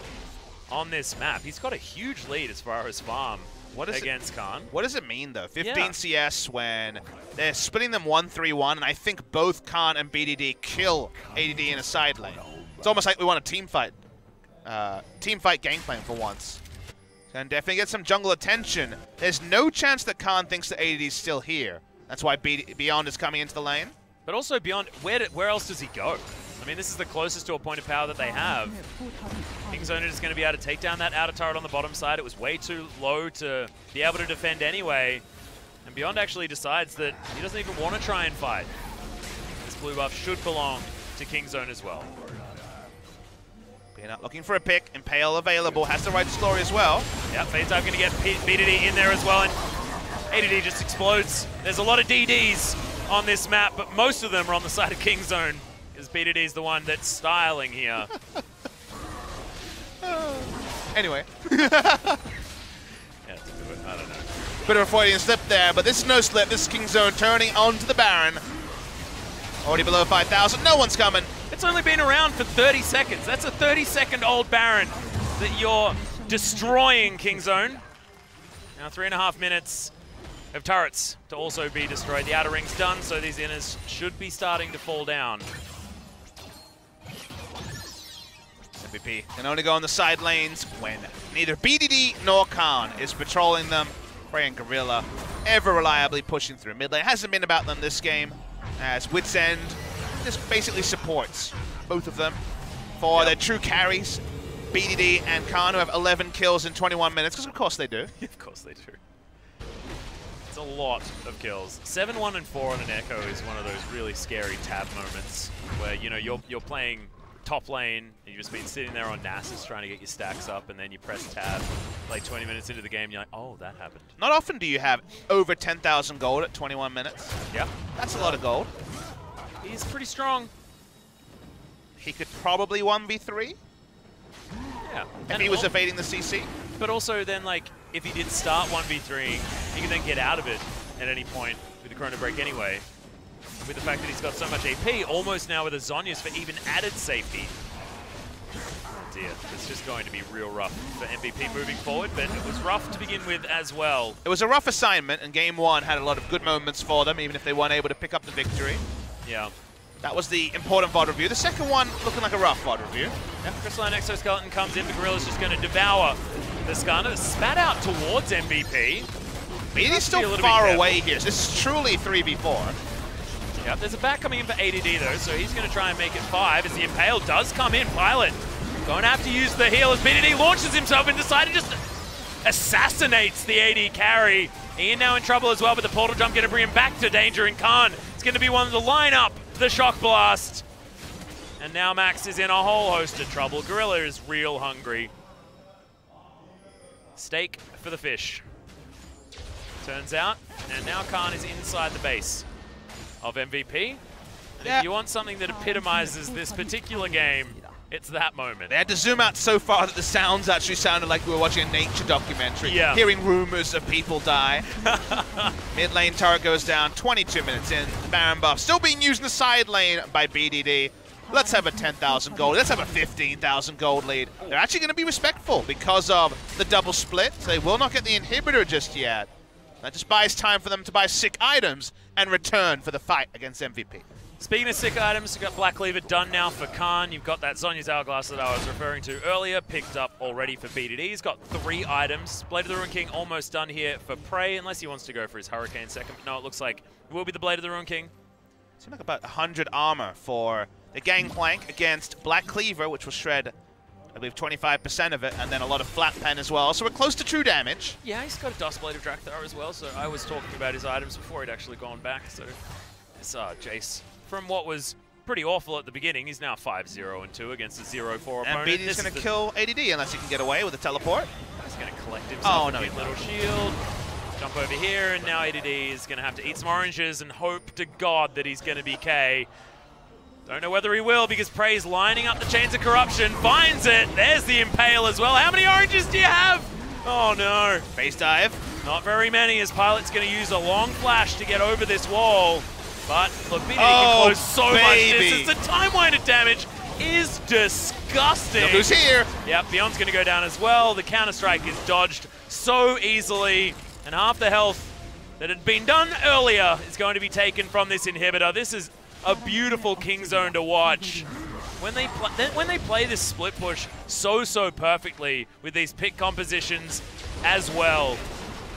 on this map. He's got a huge lead as far as farm against Khan. What does it mean, though? 15 CS when they're splitting them 1-3-1, and I think both Khan and BDD kill ADD in a side lane. It's almost like we want a team fight. Team fight Gangplank for once. And definitely get some jungle attention. There's no chance that Khan thinks that ADD is still here. That's why Beyond is coming into the lane. But also Beyond, where else does he go? I mean, this is the closest to a point of power that they have. Kingzone is going to be able to take down that outer turret on the bottom side. It was way too low to be able to defend anyway. And Beyond actually decides that he doesn't even want to try and fight. This blue buff should belong to Kingzone as well. Peanut looking for a pick. Impale available. Has the right story as well. Yep, FaZe going to get BDD in there as well. And ADD just explodes. There's a lot of DDs on this map, but most of them are on the side of Kingzone. Because BDD is the one that's styling here. Anyway. Yeah, I don't know. Bit of a Freudian slip there, but this is no slip. This is Kingzone turning onto the Baron. Already below 5,000. No one's coming. It's only been around for 30 seconds. That's a 30-second-old Baron that you're destroying, Kingzone. Now 3.5 minutes of turrets to also be destroyed. The outer ring's done, so these inners should be starting to fall down. MVP can only go on the side lanes when neither BDD nor Khan is patrolling them. Prey and Gorilla ever reliably pushing through mid lane. Hasn't been about them this game, as Wit's End just basically supports both of them for their true carries. BDD and Khan, who have 11 kills in 21 minutes, because of course they do. Of course they do. It's a lot of kills. 7-1 and 4 on an Ekko is one of those really scary tab moments where, you know, you're playing top lane, and you've just been sitting there on Nasus trying to get your stacks up, and then you press tab like 20 minutes into the game, and you're like, oh, that happened. Not often do you have over 10,000 gold at 21 minutes. Yeah. That's a lot of gold. He's pretty strong. He could probably 1v3. Yeah. If he was evading the CC. But also then, like, if he did start 1v3, he could then get out of it at any point with the Chrono Break anyway. With the fact that he's got so much AP, almost now with a Zhonya's for even added safety. Oh dear, it's just going to be real rough for MVP moving forward, but it was rough to begin with as well. It was a rough assignment, and Game 1 had a lot of good moments for them, even if they weren't able to pick up the victory. Yeah. That was the important VOD review. The second one looking like a rough VOD review. Yeah, Crystalline Exoskeleton comes in, the Gorilla's just going to devour the Skarner. Spat out towards MVP. He's still far away here, so this is truly 3v4. Yep, there's a back coming in for ADD though, so he's going to try and make it 5 as the Impale does come in. Pilot going to have to use the heal as BDD launches himself and decided just assassinates the AD carry. Ian now in trouble as well, but the portal jump going to bring him back to danger, and Khan is going to be one to line up the shock blast. And now Max is in a whole host of trouble. Gorilla is real hungry. Steak for the fish. Turns out, and now Khan is inside the base of MVP. And if you want something that epitomizes this particular game, it's that moment. They had to zoom out so far that the sounds actually sounded like we were watching a nature documentary. Yeah. Hearing rumors of people die. Mid lane turret goes down, 22 minutes in. The Baron buff still being used in the side lane by BDD. Let's have a 10,000 gold. Let's have a 15,000 gold lead. They're actually going to be respectful because of the double split. So they will not get the inhibitor just yet. That just buys time for them to buy sick items and return for the fight against MVP. Speaking of sick items, you've got Black Cleaver done now for Khan. You've got that Zhonya's Hourglass that I was referring to earlier, picked up already for BDD. He's got 3 items. Blade of the Ruin King almost done here for Prey, unless he wants to go for his Hurricane second. No, it looks like it will be the Blade of the Ruin King. Seems like about 100 armor for the Gangplank against Black Cleaver, which will shred, I believe, 25% of it, and then a lot of flat pen as well. So we're close to true damage. Yeah, he's got a Dustblade of Drakthar as well, so I was talking about his items before he'd actually gone back. So this Jayce, from what was pretty awful at the beginning, he's now 5-0-2 against a 0-4 opponent. And BDD's going to kill ADD unless he can get away with a teleport. He's going to collect himself a no, little shield, jump over here, and now ADD is going to have to eat some oranges and hope to God that he's going to be K. Don't know whether he will, because Prey's lining up the Chains of Corruption, finds it. There's the Impale as well. How many oranges do you have? Oh no. Face dive. Not very many, as Pilot's going to use a long flash to get over this wall. But look, BDD can close so much baby. distance. The time-winded damage is disgusting. Look who's here. Yep, Beyond's going to go down as well. The counter-strike is dodged so easily, and half the health that had been done earlier is going to be taken from this inhibitor. This is a beautiful King Zone to watch. When they play this split push so perfectly with these pick compositions as well.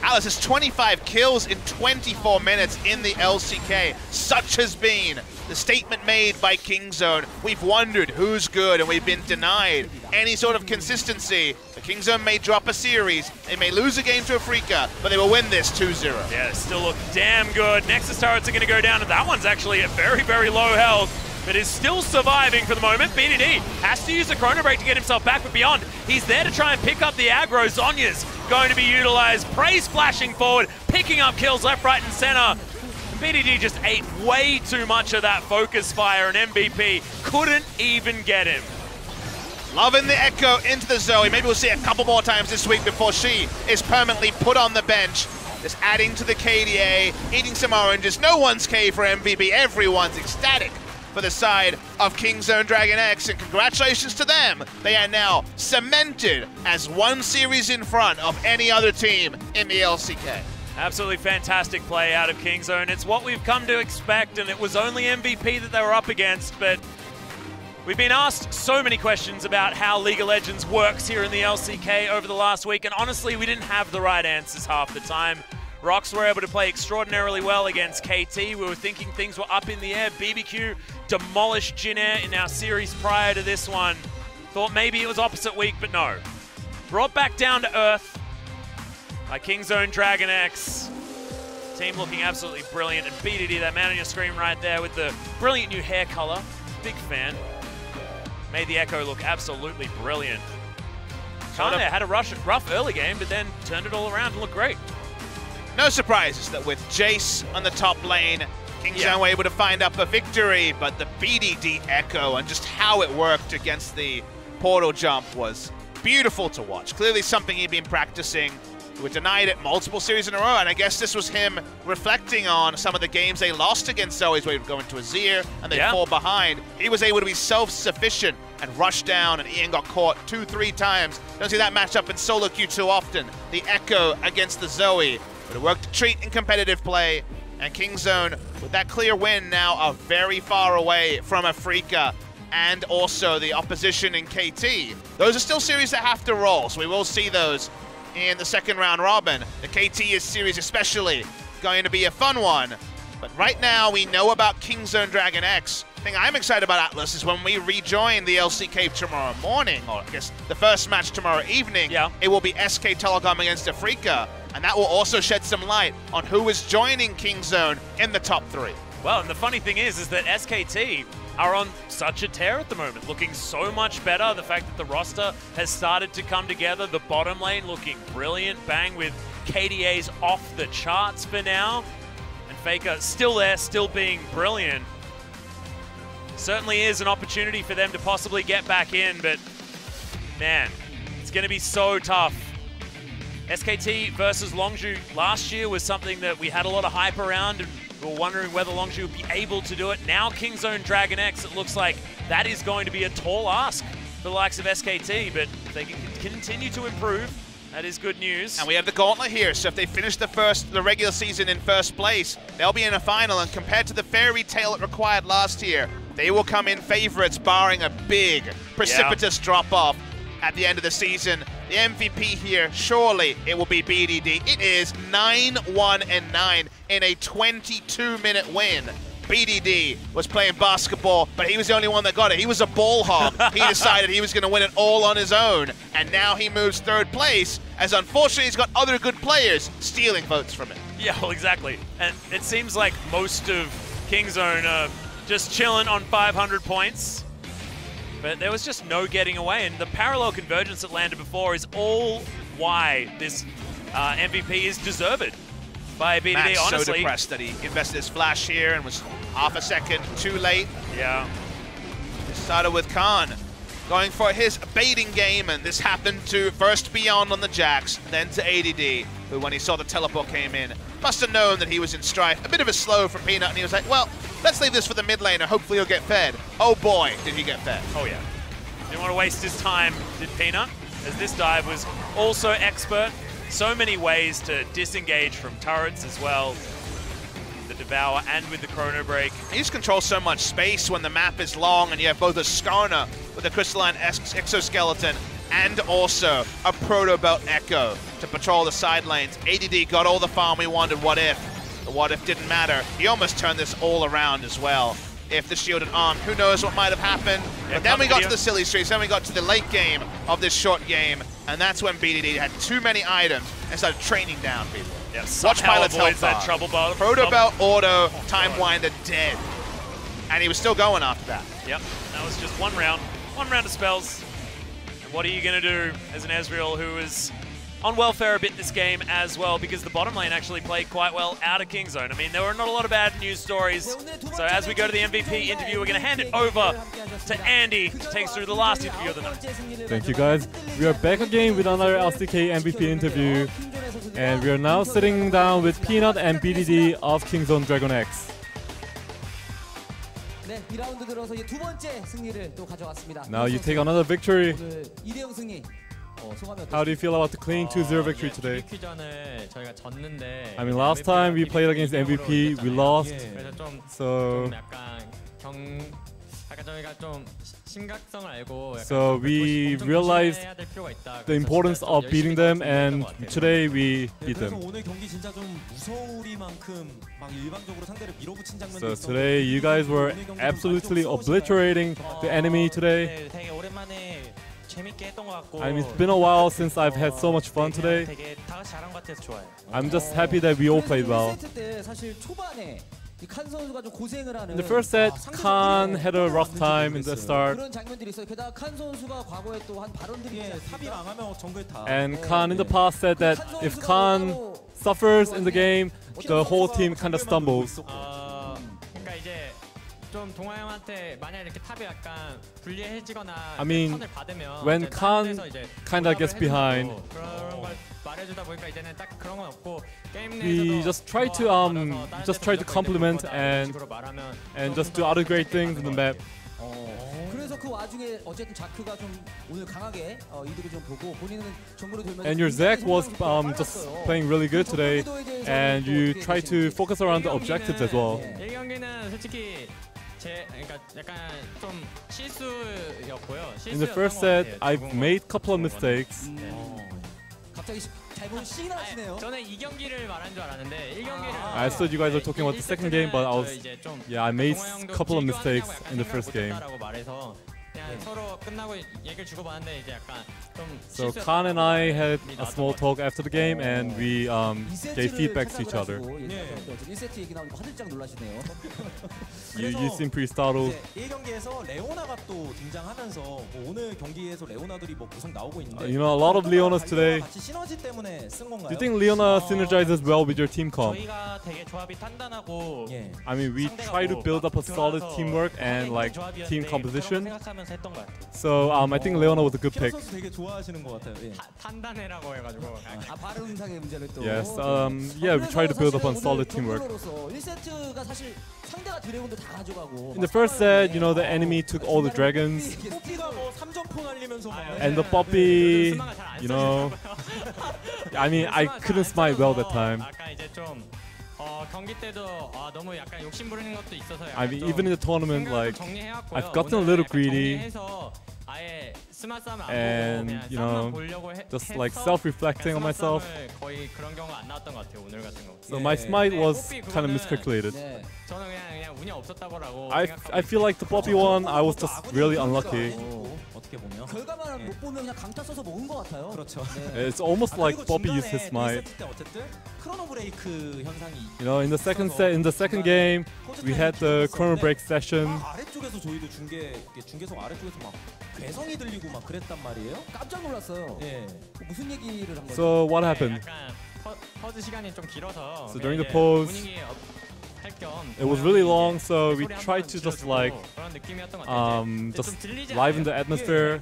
Alice has 25 kills in 24 minutes in the LCK. Such has been the statement made by King Zone. We've wondered who's good, and we've been denied any sort of consistency. The King Zone may drop a series, they may lose a game to FLICKR, but they will win this 2-0. Yeah, still look damn good. Nexus turrets are going to go down, and that one's actually at very low health, but is still surviving for the moment. BDD has to use a chrono break to get himself back, but Beyond, he's there to try and pick up the aggro. Zhonya's going to be utilized. Prey splashing forward, picking up kills left, right, and center. And BDD just ate way too much of that focus fire, and MVP couldn't even get him. Loving the Ekko into the Zoe. Maybe we'll see a couple more times this week before she is permanently put on the bench. Just adding to the KDA, eating some oranges. No one's K for MVP. Everyone's ecstatic for the side of King Zone DragonX, and congratulations to them. They are now cemented as one series in front of any other team in the LCK. Absolutely fantastic play out of King Zone. It's what we've come to expect, and it was only MVP that they were up against, but we've been asked so many questions about how League of Legends works here in the LCK over the last week, and honestly, we didn't have the right answers half the time. Rocks were able to play extraordinarily well against KT. We were thinking things were up in the air. BBQ demolished Jin Air in our series prior to this one. Thought maybe it was opposite week, but no. Brought back down to earth by King Zone DragonX. Team looking absolutely brilliant. And BDD, that man on your screen right there with the brilliant new hair color. Big fan. Made the Ekko look absolutely brilliant. Skarner had a rough early game, but then turned it all around and looked great. No surprises that with Jayce on the top lane, King Zone were able to find up a victory, but the BDD Ekko and just how it worked against the portal jump was beautiful to watch. Clearly something he'd been practicing. We were denied it multiple series in a row, and I guess this was him reflecting on some of the games they lost against Zoe's, where he would go into Azir and they fall behind. He was able to be self-sufficient and rush down, and Ian got caught 2-3 times. Don't see that matchup in solo queue too often. The Ekko against the Zoe. But it worked a treat in competitive play, and King Zone, with that clear win, now are very far away from FLICKR and also the opposition in KT. Those are still series that have to roll, so we will see those in the second round robin. The KT series especially going to be a fun one. But right now, we know about King Zone DragonX. The thing I'm excited about, Atlas, is when we rejoin the LCK tomorrow morning, or I guess the first match tomorrow evening, it will be SK Telecom against FLICKR. And that will also shed some light on who is joining King Zone in the top 3. Well, and the funny thing is that SKT are on such a tear at the moment, looking so much better. The fact that the roster has started to come together, the bottom lane looking brilliant, bang with KDA's off the charts for now. And FLICKR still there, still being brilliant. Certainly is an opportunity for them to possibly get back in, but man, it's going to be so tough. SKT versus Longzhu last year was something that we had a lot of hype around, and we were wondering whether Longzhu would be able to do it. Now King Zone DragonX, it looks like that is going to be a tall ask for the likes of SKT, but if they can continue to improve, that is good news. And we have the gauntlet here, so if they finish the regular season in first place, they'll be in a final, and compared to the fairy tale it required last year, they will come in favorites, barring a big, precipitous drop-off at the end of the season. The MVP here, surely it will be BDD. It is 9-1-9 in a 22-minute win. BDD was playing basketball, but he was the only one that got it. He was a ball hog. He decided he was going to win it all on his own, and now he moves third place, as unfortunately he's got other good players stealing votes from him. Yeah, well, exactly. And it seems like most of King Zone are just chilling on 500 points. But there was just no getting away, and the parallel convergence that landed before is all why this MVP is deserved by BDD, Matt's honestly. So depressed that he invested his flash here and was half a second too late. Yeah. It started with Khan going for his baiting game, and this happened to first Beyond on the Jax, then to ADD, who when he saw the teleport came in, must have known that he was in strife. A bit of a slow from Peanut, and he was like, well, let's leave this for the mid laner. Hopefully he'll get fed. Oh boy, did he get fed. Oh yeah. Didn't want to waste his time, did Peanut, as this dive was also expert. So many ways to disengage from turrets as well. The Devour and with the Chrono Break. You just control so much space when the map is long and you have both a Skarner with a crystalline exoskeleton and also a Proto Belt Ekko to patrol the side lanes. ADD got all the farm we wanted. What if? The what if didn't matter. He almost turned this all around as well. If the shield had armed, who knows what might have happened. Yeah, but then we got to the silly streaks, then we got to the late game of this short game, and that's when BDD had too many items and started training down people. Yeah, Watch Pilot's avoids health that trouble bar. Proto Belt, Auto, Time Winder, dead. And he was still going after that. Yep, that was just one round of spells. And what are you going to do as an Ezreal who is on welfare a bit this game as well, because the bottom lane actually played quite well out of King Zone. I mean, there were not a lot of bad news stories. So as we go to the MVP interview, we're going to hand it over to Andy to take us through the last interview of the night. Thank you guys. We are back again with another LCK MVP interview. And we are now sitting down with Peanut and BDD of King Zone DragonX. Now you take another victory. How do you feel about the clean 2-0 victory today? I mean, last time we played against MVP, we lost. So we realized the importance of beating them, and today we beat them. So today you guys were absolutely obliterating the enemy today. I mean, it's been a while since I've had so much fun today. I'm just happy that we all played well. In the first set, Khan had a rough time in the start. And Khan in the past said that if Khan suffers in the game, the whole team kind of stumbles. I mean, when Khan kind of gets behind, we just try to compliment and just do other great things in the map. And your Zach was just playing really good today, and you try to focus around the objectives as well. In the first set, I've made a couple of mistakes. I thought you guys were talking about the second game, but I made a couple of mistakes in the first game. So Khan and I had a small talk after the game, and we gave feedback to each other. You seem pretty startled. You know, a lot of Leonas today. Do you think Leona synergizes well with your team comp? I mean, we try to build up a solid teamwork and like team composition. So I think Leona was a good pick. Yes, yeah, we try to build up on solid teamwork. In the first set, you know, the enemy took all the dragons, and the Poppy, you know, I mean, I couldn't smite well that time. I mean, even in the tournament, like, I've gotten a little greedy, and, you know, just like self-reflecting on myself. So my smite was kind of miscalculated. I feel like the Poppy one, I was just really unlucky. It's almost like Poppy used his smite. You know, in the second set, in the second game, we had the Chrono Break session. So what happened? So during the pause, it was really long, so we tried to just like just liven the atmosphere.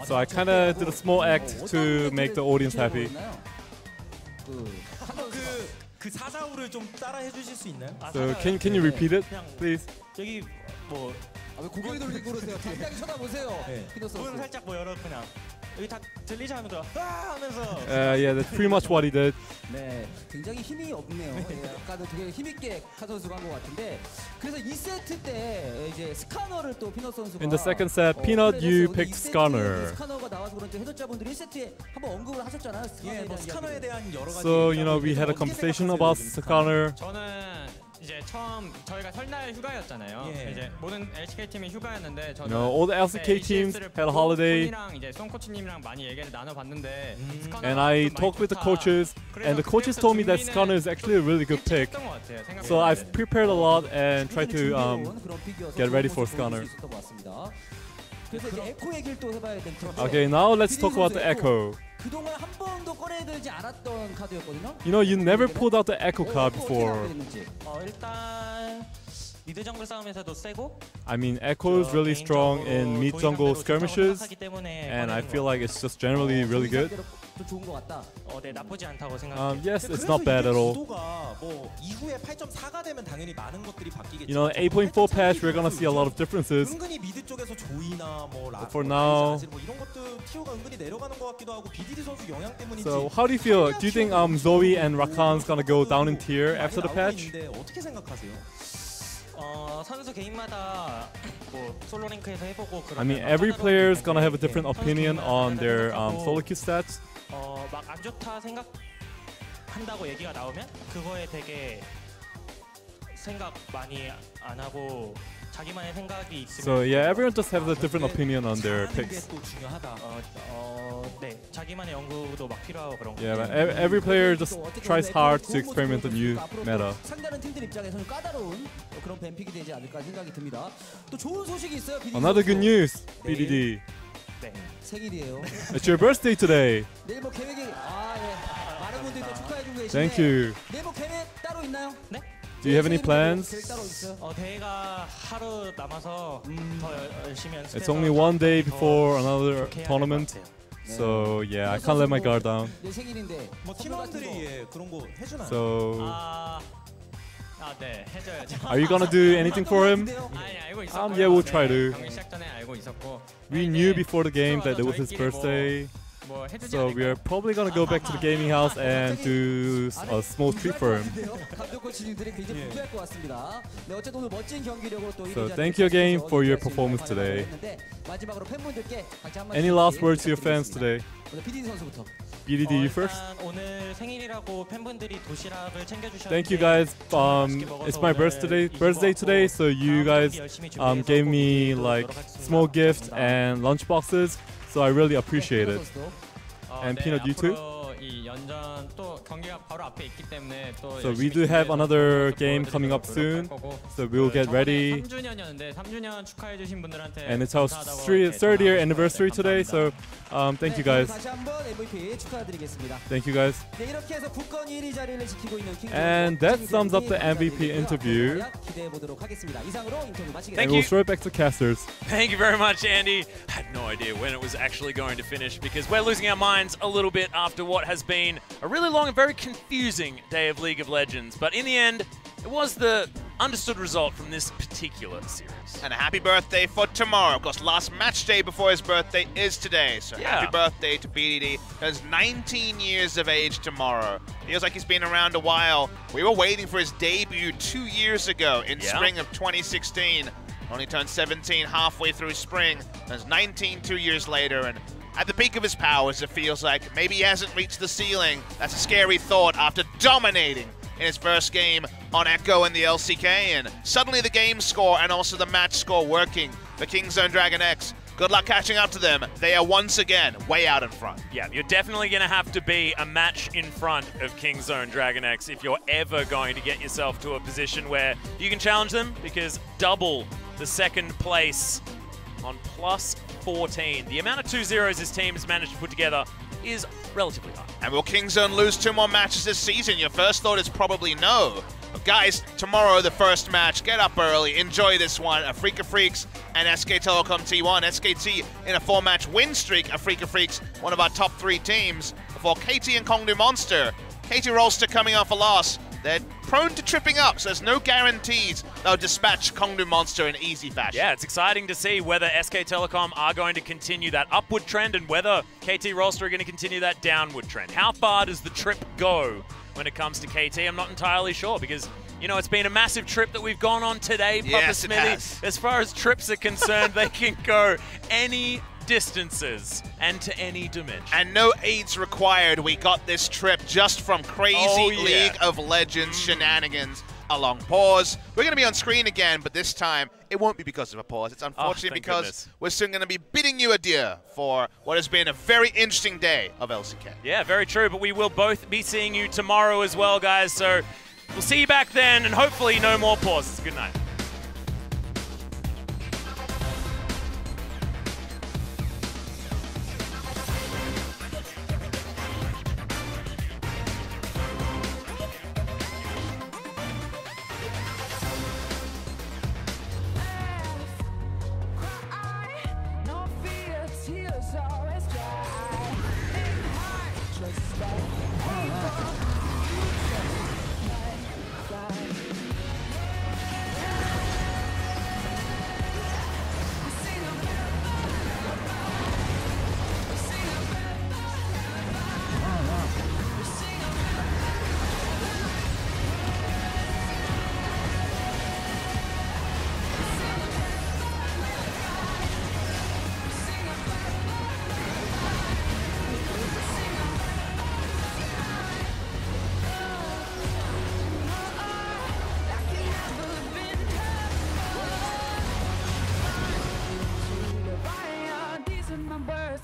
So I kind of did a small act to make the audience happy. 그 사사우를 좀 따라 해주실 수 있나요? So can you repeat it, please? 저기 뭐 왜 고개를 돌리고 그러세요? 당당히 쳐다보세요. 피너 선수. 문 살짝 뭐 열어 그냥 여기 다 들리지 않으면 하면서. Yeah, that's pretty much what he did. 네, 굉장히 힘이 없네요. 약간은 되게 힘있게 카 선수가 한 것 같은데 그래서 2세트 때 이제 스카너를 또 피너 선수가 In the second set, Peanut, you picked Skarner. 스카너가 나와서 그런지 해설자분들이 1세트에 한번 언급을 하셨잖아요. 예, 뭐 스카너에 대한 여러 가지. So we had a conversation about Skarner. 저는 이제 처음 저희가 설날 휴가였잖아요. 예. 이제 모든 LCK 팀이 휴가였는데 저는 All the LCK teams had a holiday. 랑 이제 송 코치님이랑 많이 얘기를 나눠봤는데 And I talked with the coaches, and the coaches told me that Skarner is actually a really good pick. So I've prepared a lot and tried to get ready for Skarner. 그래서 이제 에코 얘기를 또 해봐야 될 텐데. Okay, now let's talk about the Ekko. 그동안 한 번도 꺼내들지 않았던 카드였거든요. You never pulled out the Ekko card before. 일단 미드 정글 싸움에서도 세고. I mean, Ekko is really strong in mid jungle skirmishes, and I feel like it's just generally really good. 좋은 것 같다. 네, 나쁘지 않다고 생각해요. Yes, it's not bad at all. 구도가 뭐 이후에 8.4가 되면 당연히 많은 것들이 바뀌겠죠. 8.4 patch, we're gonna see a lot of differences. 은근히 미드 쪽에서 조이나 뭐 라고 For now. 뭐 이런 것도 티오가 은근히 내려가는 것 같기도 하고 BDD 선수 영향 때문인지. So how do you feel? Do you think Zoe and Rakan's gonna go down in tier after the patch? 어떻게 생각하세요? 선수 개인마다 뭐 솔로 랭크에서 해보고 그러면 I mean, every player is gonna have a different opinion on their solo queue stats. 막 안 좋다 생각한다고 얘기가 나오면 그거에 되게 생각 많이 안 하고 자기만의 생각이 있으면. So yeah, everyone just has a different opinion on their picks. 또 중요하다. 네, 자기만의 연구도 막 필요하고 그런 거. Yeah, but every player just tries hard to experiment the new meta. 상대하는 팀들 입장에서는 까다로운 그런 뱀픽이 되지 않을까 생각이 듭니다. 또 좋은 소식이 있어요. Another good news, BDD. 네. 생일이에요. It's your birthday today. 내일 뭐 계획이 많은 분들이 또 축하해주고 계시는데. Thank you. 내일 뭐 계획 따로 있나요? 네? Do you have any plans? 계획 따로 있어요? 대회가 하루 남아서 더 열심히 연습해서. It's only one day before another tournament. So yeah, I can't let my guard down. 내 생일인데. 뭐 팀원들이 그런 거 해주나요? So 네, 해줘야죠. are you gonna do anything for him? 아니, 알고 있었고요. Yeah, we'll try to. 경기 시작 전에 알고 있었고. We knew before the game that it was his birthday. 뭐 해주지 So we are probably gonna go back to the gaming house and do a small treat for him. 감독 코치님들이 굉장히 분주할 것 같습니다. 네, 어쨌든 오늘 멋진 경기력으로 또 So thank you again for your performance today. 마지막으로 팬분들께 각자 한 Any last words to your fans today? BDD 선수부터. BDD, you first. 오늘 생일이라고 팬분들이 도시락을 챙겨주셨는데. Thank you guys. It's my birthday today, so you guys gave me like small gifts and lunch boxes. So I really appreciate it. And Peanut, you too? 이 연전 또 경기가 바로 앞에 있기 때문에 또 So we do have another game coming up soon. So we'll get ready. 3주년이었는데 3주년 축하해 주신 분들한테 And it's our third year anniversary today. So thank you guys. 다시 한번 MVP 축하드리겠습니다. Thank you guys. 네, 이렇게 해서 국건 1위 자리를 지키고 있는 And that sums up the MVP interview. 기대해 보도록 하겠습니다. 이상으로 인터뷰 마치겠습니다. And we'll throw it back to casters. Thank you very much, Andy. I had no idea when it was actually going to finish because we're losing our minds a little bit after what has been a really long and very confusing day of League of Legends. But in the end, it was the understood result from this particular series. And a happy birthday for tomorrow. Of course, last match day before his birthday is today. So happy birthday to BDD. He's 19 years of age tomorrow. Feels like he's been around a while. We were waiting for his debut 2 years ago in spring of 2016. Only turned 17 halfway through spring. He's 19 2 years later. And at the peak of his powers, it feels like maybe he hasn't reached the ceiling. That's a scary thought after dominating in his first game on Ekko in the LCK, and suddenly the game score and also the match score working for Kingzone DragonX. Good luck catching up to them. They are once again way out in front. Yeah, you're definitely going to have to be a match in front of Kingzone DragonX if you're ever going to get yourself to a position where you can challenge them, because double the second place on plus 14. The amount of 2-0s this team has managed to put together is relatively high. And will Kingzone lose 2 more matches this season? Your first thought is probably no. But guys, tomorrow the first match. Get up early, enjoy this one. FLICKR Freaks and SK Telecom T1. SKT in a 4-match win streak. FLICKR Freaks, one of our top 3 teams, before KT and Kongdu Monster KT Rolster coming off a loss. They're prone to tripping up, so there's no guarantees they'll dispatch Kongnu Monster in easy fashion. Yeah, it's exciting to see whether SK Telecom are going to continue that upward trend and whether KT Rolster are going to continue that downward trend. How far does the trip go when it comes to KT? I'm not entirely sure because, you know, it's been a massive trip that we've gone on today, Papa Yes, it Smithy. has. As far as trips are concerned, they can go any distances and to any dimension. And no aids required. We got this trip just from crazy Oh, yeah. League of Legends shenanigans along pause. We're going to be on screen again, but this time it won't be because of a pause. It's unfortunately thank because goodness. we're soon going to be bidding you adieu for what has been a very interesting day of LCK. Yeah, very true, but we will both be seeing you tomorrow as well, guys, so we'll see you back then, and hopefully no more pauses. Good night.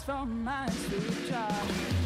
From my sweet child.